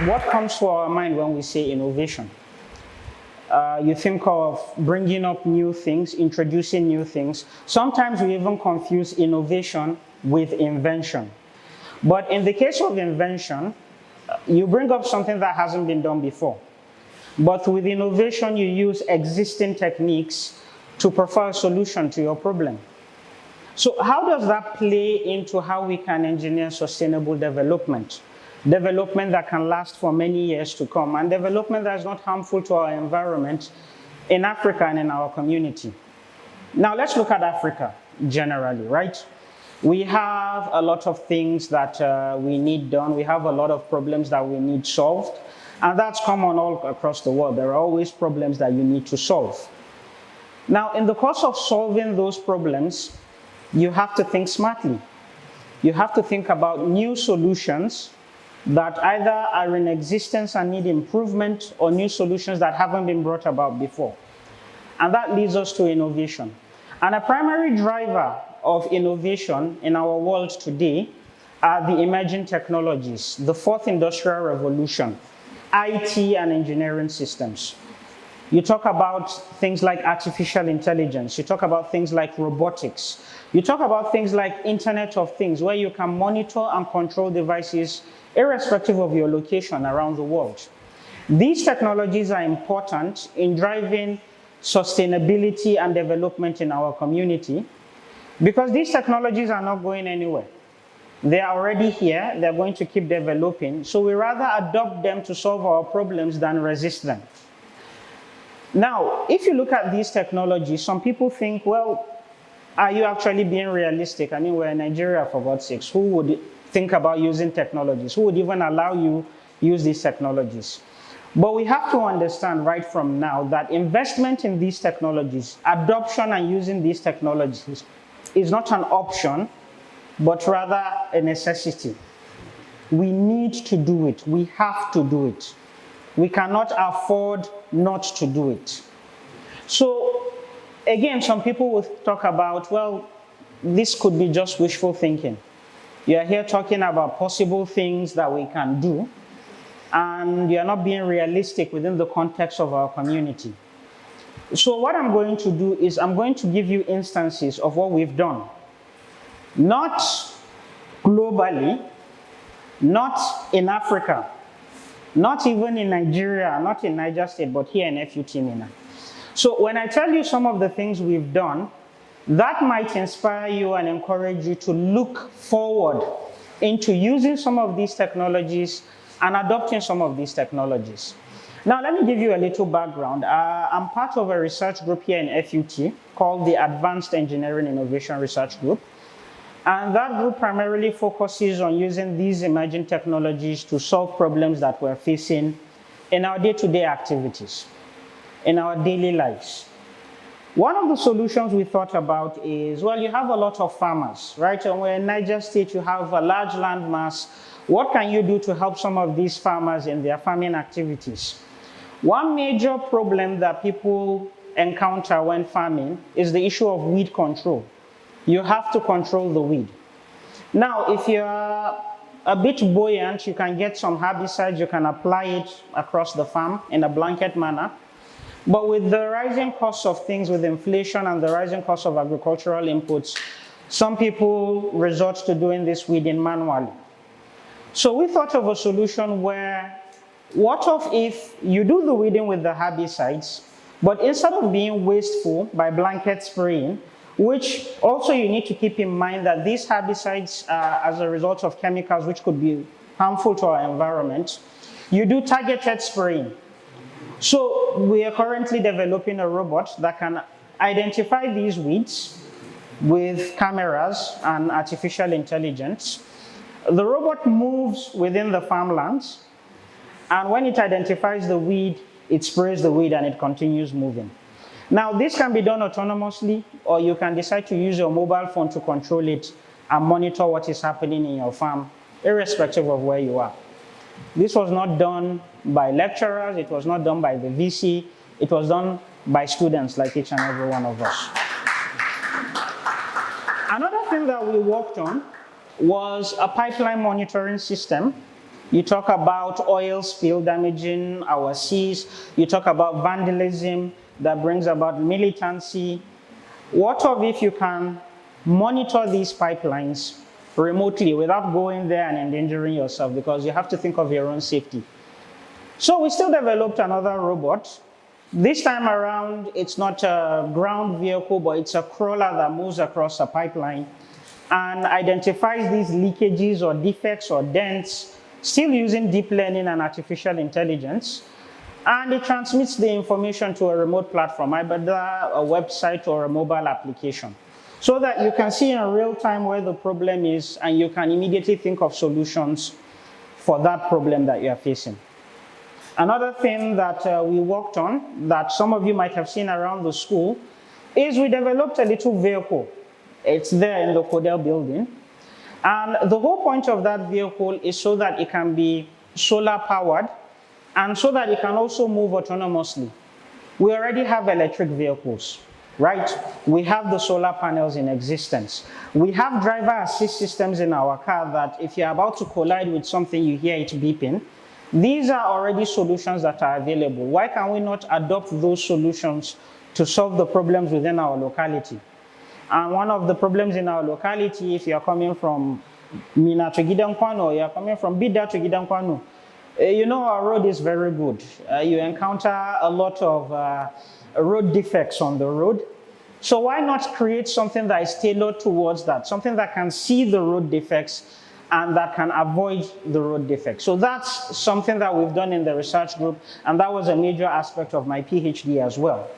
What comes to our mind when we say innovation? You think of bringing up new things, introducing new things. Sometimes we even confuse innovation with invention. But in the case of invention, you bring up something that hasn't been done before. But with innovation, you use existing techniques to provide a solution to your problem. So how does that play into how we can engineer sustainable development? Development that can last for many years to come, and development that is not harmful to our environment in Africa and in our community. Now let's look at Africa generally, right? We have a lot of things that we need done. We have a lot of problems that we need solved, and that's common all across the world. There are always problems that you need to solve. Now, in the course of solving those problems, you have to think smartly. You have to think about new solutions that either are in existence and need improvement, or new solutions that haven't been brought about before. And that leads us to innovation. And a primary driver of innovation in our world today are the emerging technologies, the fourth industrial revolution, IT and engineering systems. You talk about things like artificial intelligence, you talk about things like robotics, you talk about things like Internet of Things, where you can monitor and control devices irrespective of your location around the world. These technologies are important in driving sustainability and development in our community, because these technologies are not going anywhere. They are already here, they're going to keep developing, so we rather adopt them to solve our problems than resist them. Now, if you look at these technologies, some people think, well, are you actually being realistic? I mean, we're in Nigeria, for God's sakes. Who would think about using technologies? Who would even allow you use these technologies? But we have to understand right from now that investment in these technologies, adoption and using these technologies, is not an option, but rather a necessity. We need to do it. We have to do it. We cannot afford not to do it. So, again, some people will talk about, well, this could be just wishful thinking. You're here talking about possible things that we can do, and you're not being realistic within the context of our community. So what I'm going to do is I'm going to give you instances of what we've done. Not globally, not in Africa, not even in Nigeria, not in Niger State, but here in FUTMinna. So when I tell you some of the things we've done, that might inspire you and encourage you to look forward into using some of these technologies and adopting some of these technologies. Now, let me give you a little background. I'm part of a research group here in FUT called the Advanced Engineering Innovation Research Group. And that group primarily focuses on using these emerging technologies to solve problems that we're facing in our day-to-day activities, in our daily lives. One of the solutions we thought about is, well, you have a lot of farmers, right? And we're in Niger State, you have a large land mass. What can you do to help some of these farmers in their farming activities? One major problem that people encounter when farming is the issue of weed control. You have to control the weed. Now, if you're a bit buoyant, you can get some herbicides, you can apply it across the farm in a blanket manner. But with the rising cost of things, with inflation and the rising cost of agricultural inputs, some people resort to doing this weeding manually. So we thought of a solution where, what if you do the weeding with the herbicides, but instead of being wasteful by blanket spraying, which also you need to keep in mind that these herbicides are as a result of chemicals which could be harmful to our environment, you do targeted spraying. So we are currently developing a robot that can identify these weeds with cameras and artificial intelligence. The robot moves within the farmlands, and when it identifies the weed, it sprays the weed and it continues moving. Now, this can be done autonomously, or you can decide to use your mobile phone to control it and monitor what is happening in your farm, irrespective of where you are. This was not done by lecturers, it was not done by the VC, it was done by students like each and every one of us. Another thing that we worked on was a pipeline monitoring system You talk about oil spill damaging our seas. You talk about vandalism that brings about militancy. What of if you can monitor these pipelines remotely without going there and endangering yourself, because you have to think of your own safety. So we still developed another robot. This time around, it's not a ground vehicle, but it's a crawler that moves across a pipeline and identifies these leakages or defects or dents, still using deep learning and artificial intelligence. And it transmits the information to a remote platform, either a website or a mobile application, so that you can see in real time where the problem is and you can immediately think of solutions for that problem that you are facing. Another thing that we worked on that some of you might have seen around the school is we developed a little vehicle. It's there in the Codel building. And the whole point of that vehicle is so that it can be solar powered and so that it can also move autonomously. We already have electric vehicles, right? We have the solar panels in existence. We have driver assist systems in our car that if you're about to collide with something, you hear it beeping. These are already solutions that are available. Why can we not adopt those solutions to solve the problems within our locality? And one of the problems in our locality, if you're coming from Minna to Gidankwano, or you're coming from Bida to Gidankwano, you know our road is very good. You encounter a lot of road defects on the road. So why not create something that is tailored towards that, something that can see the road defects and that can avoid the road defects. So that's something that we've done in the research group, and that was a major aspect of my PhD as well.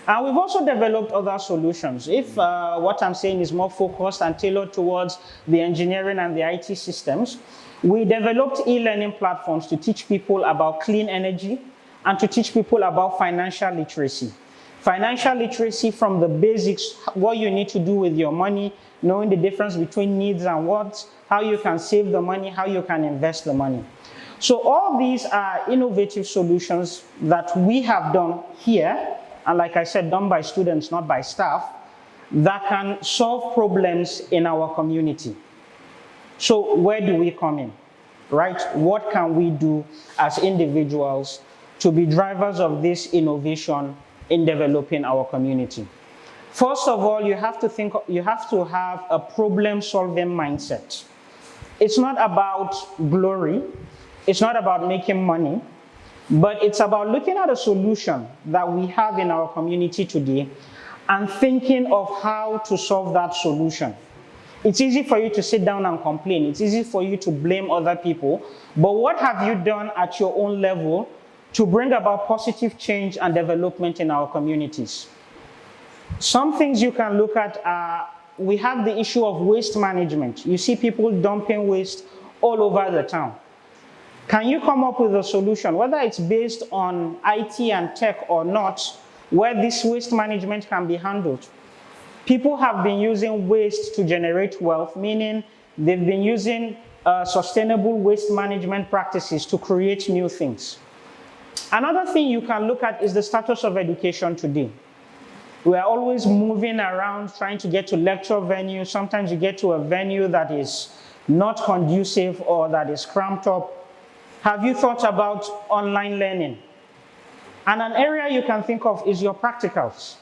And we've also developed other solutions. If what I'm saying is more focused and tailored towards the engineering and the IT systems, we developed e-learning platforms to teach people about clean energy and to teach people about financial literacy. Financial literacy from the basics, what you need to do with your money, knowing the difference between needs and wants, how you can save the money, how you can invest the money. So all these are innovative solutions that we have done here, and like I said, done by students, not by staff, that can solve problems in our community. So where do we come in, right? What can we do as individuals to be drivers of this innovation in developing our community? First of all, you have to have a problem-solving mindset. It's not about glory, it's not about making money, but it's about looking at a solution that we have in our community today and thinking of how to solve that solution. It's easy for you to sit down and complain. It's easy for you to blame other people. But what have you done at your own level to bring about positive change and development in our communities? Some things you can look at are, we have the issue of waste management. You see people dumping waste all over the town. Can you come up with a solution, whether it's based on IT and tech or not, where this waste management can be handled? People have been using waste to generate wealth, meaning they've been using sustainable waste management practices to create new things. Another thing you can look at is the status of education today. We are always moving around trying to get to lecture venues. Sometimes you get to a venue that is not conducive or that is cramped up. Have you thought about online learning? And an area you can think of is your practicals.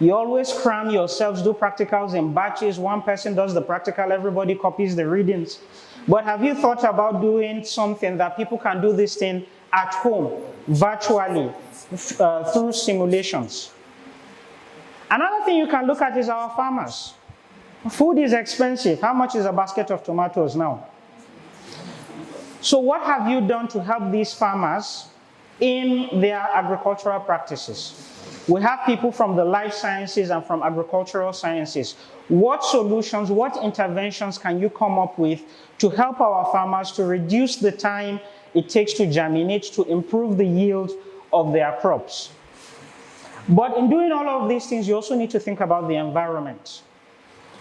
You always cram yourselves, do practicals in batches. One person does the practical, everybody copies the readings. But have you thought about doing something that people can do this thing at home, virtually, through simulations? Another thing you can look at is our farmers. Food is expensive. How much is a basket of tomatoes now? So what have you done to help these farmers in their agricultural practices? We have people from the life sciences and from agricultural sciences. What solutions, what interventions can you come up with to help our farmers to reduce the time it takes to germinate, to improve the yield of their crops? But in doing all of these things, you also need to think about the environment.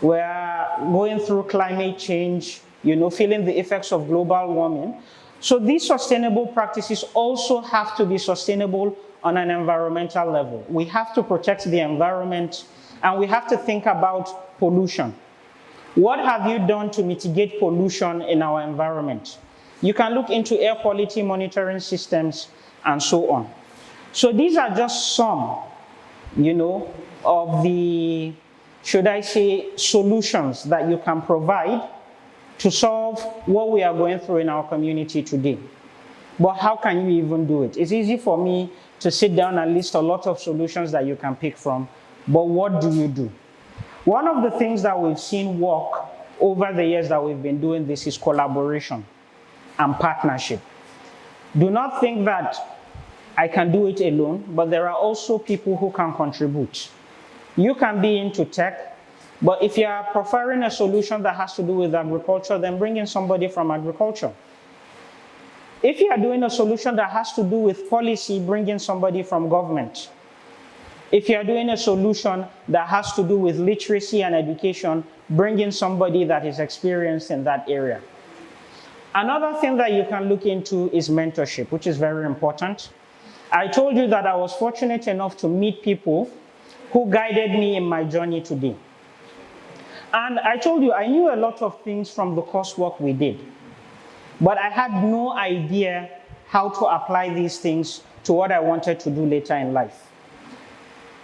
We're going through climate change, feeling the effects of global warming. So these sustainable practices also have to be sustainable on an environmental level. We have to protect the environment, and we have to think about pollution. What have you done to mitigate pollution in our environment? You can look into air quality monitoring systems and so on. So these are just some, of the, should I say, solutions that you can provide to solve what we are going through in our community today. But how can you even do it? It's easy for me to sit down and list a lot of solutions that you can pick from, but what do you do? One of the things that we've seen work over the years that we've been doing this is collaboration and partnership. Do not think that I can do it alone, but there are also people who can contribute. You can be into tech, but if you are preferring a solution that has to do with agriculture, then bring in somebody from agriculture. If you are doing a solution that has to do with policy, bring in somebody from government. If you are doing a solution that has to do with literacy and education, bring in somebody that is experienced in that area. Another thing that you can look into is mentorship, which is very important. I told you that I was fortunate enough to meet people who guided me in my journey today. And I told you I knew a lot of things from the coursework we did, but I had no idea how to apply these things to what I wanted to do later in life.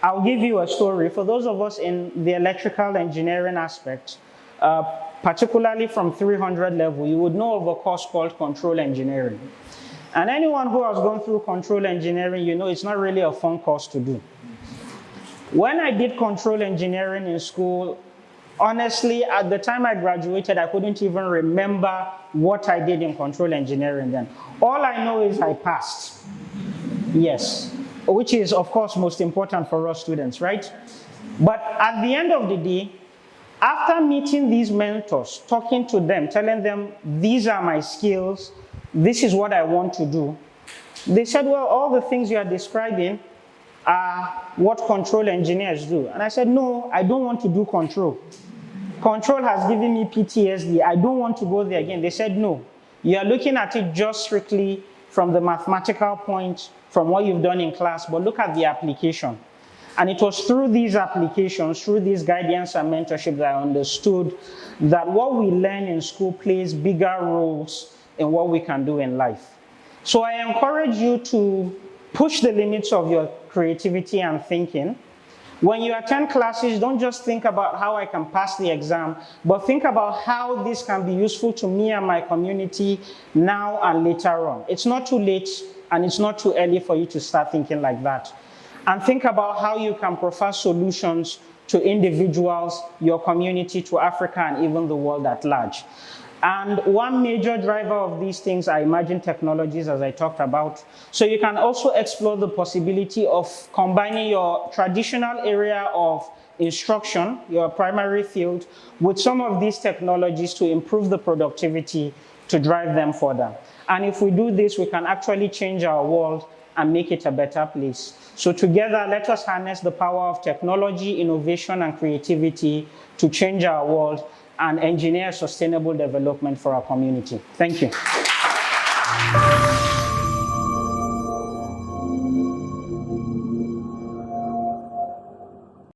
I'll give you a story. For those of us in the electrical engineering aspect, particularly from 300 level, you would know of a course called control engineering. And anyone who has gone through control engineering, you know it's not really a fun course to do. When I did control engineering in school, honestly, at the time I graduated, I couldn't even remember what I did in control engineering then. All I know is I passed. Yes, which is, of course, most important for us students, right? But at the end of the day, after meeting these mentors, talking to them, telling them, these are my skills, this is what I want to do, they said, well, all the things you are describing are what control engineers do. And I said, no, I don't want to do control. Control has given me PTSD. I don't want to go there again. They said, no, you are looking at it just strictly from the mathematical point, from what you've done in class, but look at the application. And it was through these applications, through this guidance and mentorship that I understood that what we learn in school plays bigger roles in what we can do in life. So I encourage you to push the limits of your creativity and thinking. When you attend classes, don't just think about how I can pass the exam, but think about how this can be useful to me and my community now and later on. It's not too late and it's not too early for you to start thinking like that. And think about how you can provide solutions to individuals, your community, to Africa, and even the world at large. And one major driver of these things are emerging technologies, as I talked about. So you can also explore the possibility of combining your traditional area of instruction, your primary field, with some of these technologies to improve the productivity, to drive them further. And if we do this, we can actually change our world and make it a better place. So together, let us harness the power of technology, innovation, and creativity to change our world and engineer sustainable development for our community. Thank you.